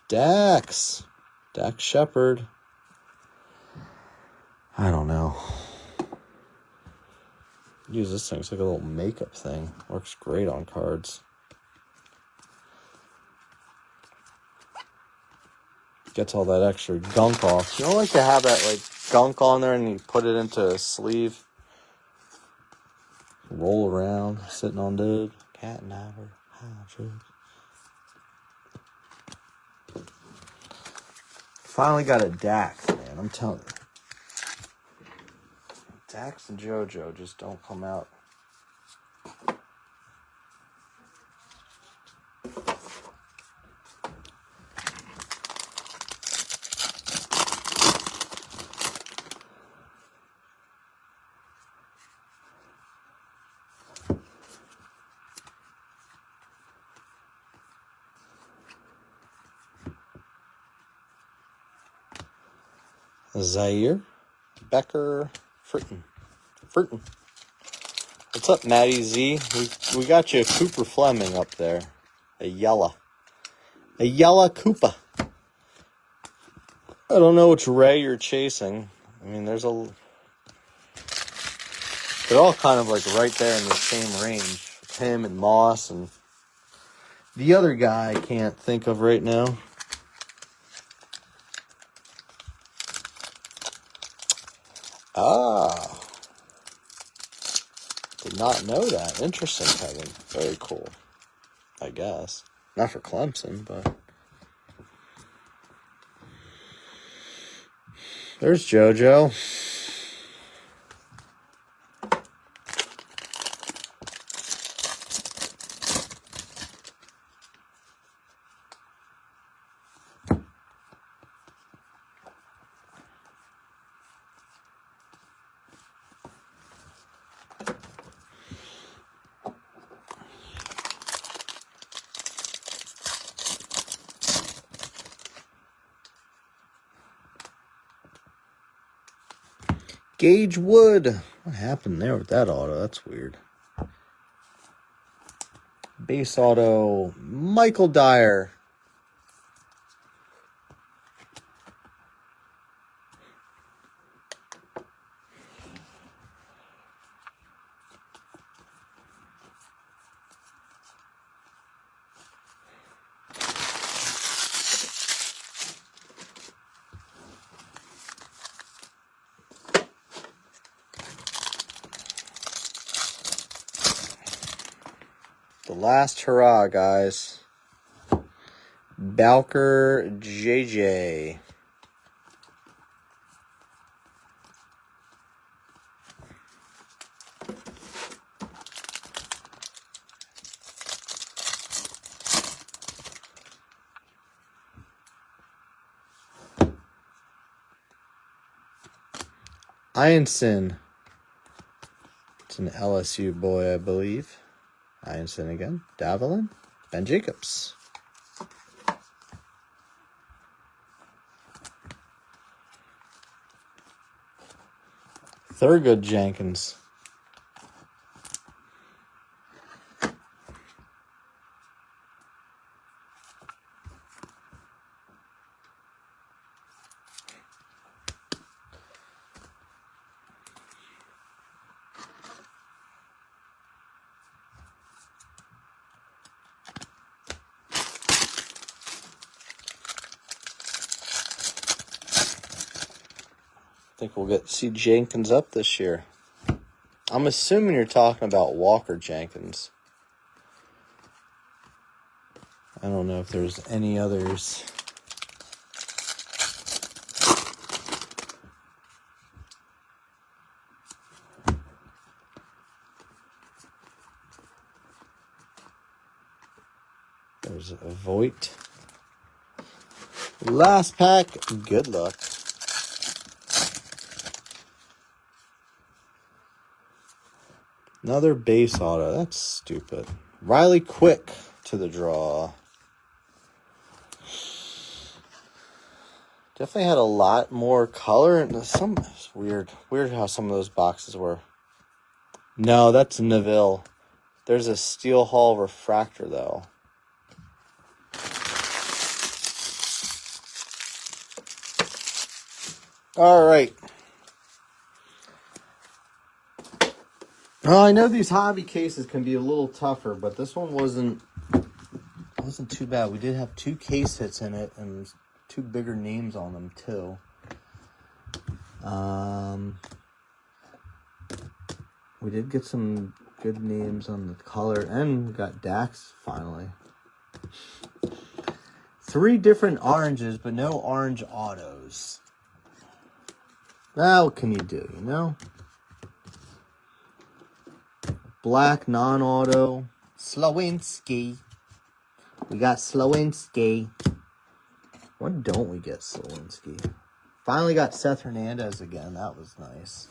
Dax Shepard. I don't know. Use this thing. It's like a little makeup thing. Works great on cards. Gets all that extra gunk off. You don't like to have that like gunk on there and you put it into a sleeve. Roll around, sitting on dude. Cat and Ivor. Finally got a Dax, man. I'm telling you. Dax and JoJo just don't come out. Zaire, Becker, Fritton. What's up, Matty Z? We got you a Cooper Fleming up there. A yella Koopa. I don't know which Ray you're chasing. I mean, they're all kind of like right there in the same range. Him and Moss and the other guy I can't think of right now. Ah. Did not know that. Interesting, Kevin. Very cool. I guess. Not for Clemson, but... There's JoJo. Gage Wood. What happened there with that auto? That's weird. Base auto. Michael Dyer. The last hurrah, guys. Bowker JJ. Ianson. It's an LSU boy, I believe. Ianson again. Davalin. Ben Jacobs. Thurgood Jenkins. I think we'll get to see Jenkins up this year. I'm assuming you're talking about Walker Jenkins. I don't know if there's any others. There's a Voigt. Last pack. Good luck. Another base auto. That's stupid. Riley Quick to the draw. Definitely had a lot more color. And some weird how some of those boxes were. No, that's Neville. There's a Steel Hall refractor though. All right. Well, I know these hobby cases can be a little tougher, but this one wasn't too bad. We did have 2 case hits in it and 2 bigger names on them too. We did get some good names on the color, and we got Dax finally. 3 different oranges, but no orange autos. Now, what can you do, you know? Black non-auto. Slowinski. We got Slowinski. When don't we get Slowinski? Finally got Seth Hernandez again. That was nice.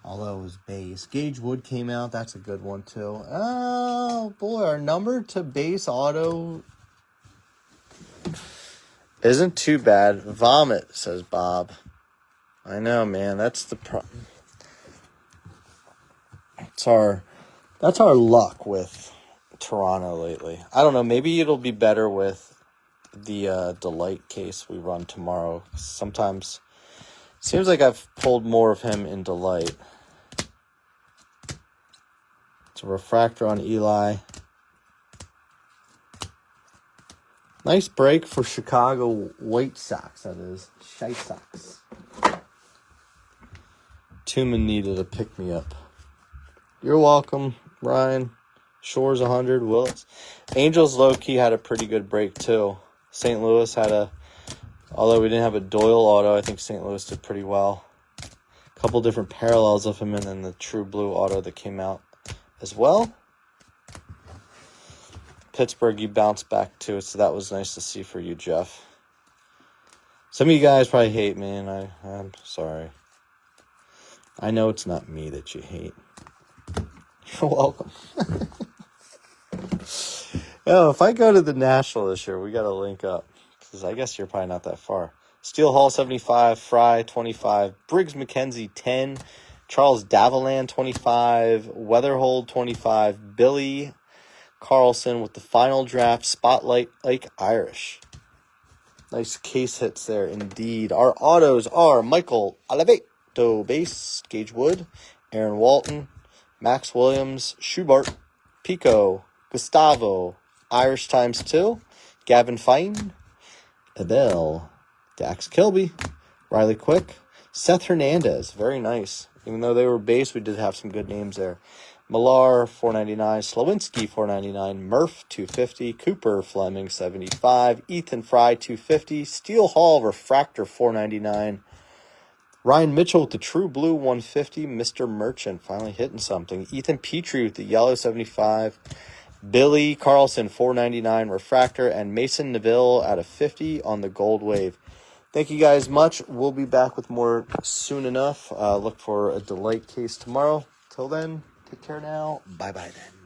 Although it was base. Gage Wood came out. That's a good one, too. Oh, boy. Our number to base auto isn't too bad. Vomit, says Bob. I know, man. That's the problem. That's our luck with Toronto lately. I don't know. Maybe it'll be better with the Delight case we run tomorrow. Sometimes it seems like I've pulled more of him in Delight. It's a refractor on Eli. Nice break for Chicago White Sox, that is. Shite Sox. Tuman needed a pick-me-up. You're welcome, Ryan. Shores 100, Willis. Angels low-key had a pretty good break, too. St. Louis had although we didn't have a Doyle auto, I think St. Louis did pretty well. A couple different parallels of him, and then the True Blue auto that came out as well. Pittsburgh, you bounced back to it, so that was nice to see for you, Jeff. Some of you guys probably hate me, and I'm sorry. I know it's not me that you hate. You're welcome. Oh, if I go to the National this year, we got to link up. Because I guess you're probably not that far. Steel Hall, 75. Fry, 25. Briggs McKenzie, 10. Charles Daviland, 25. Weatherhold, 25. Billy Carlson with the final draft. Spotlight, Ike Irish. Nice case hits there, indeed. Our autos are Michael Oliveto, base. Gage Wood. Aaron Walton. Max Williams. Schubart. Pico. Gustavo. Irish times 2. Gavin Fine. Abel. Dax Kilby. Riley Quick. Seth Hernandez. Very nice. Even though they were base, we did have some good names there. Millar, 499. Slowinski, 499. Murph, 250. Cooper, Fleming, 75. Ethan Fry, 250. Steel Hall, Refractor, 499. Ryan Mitchell with the True Blue, 150. Mr. Merchant, finally hitting something. Ethan Petrie with the yellow, 75. Billy Carlson, 499. Refractor. And Mason Neville out of 50 on the Gold Wave. Thank you guys much. We'll be back with more soon enough. Look for a Delight case tomorrow. Till then, take care now. Bye-bye then.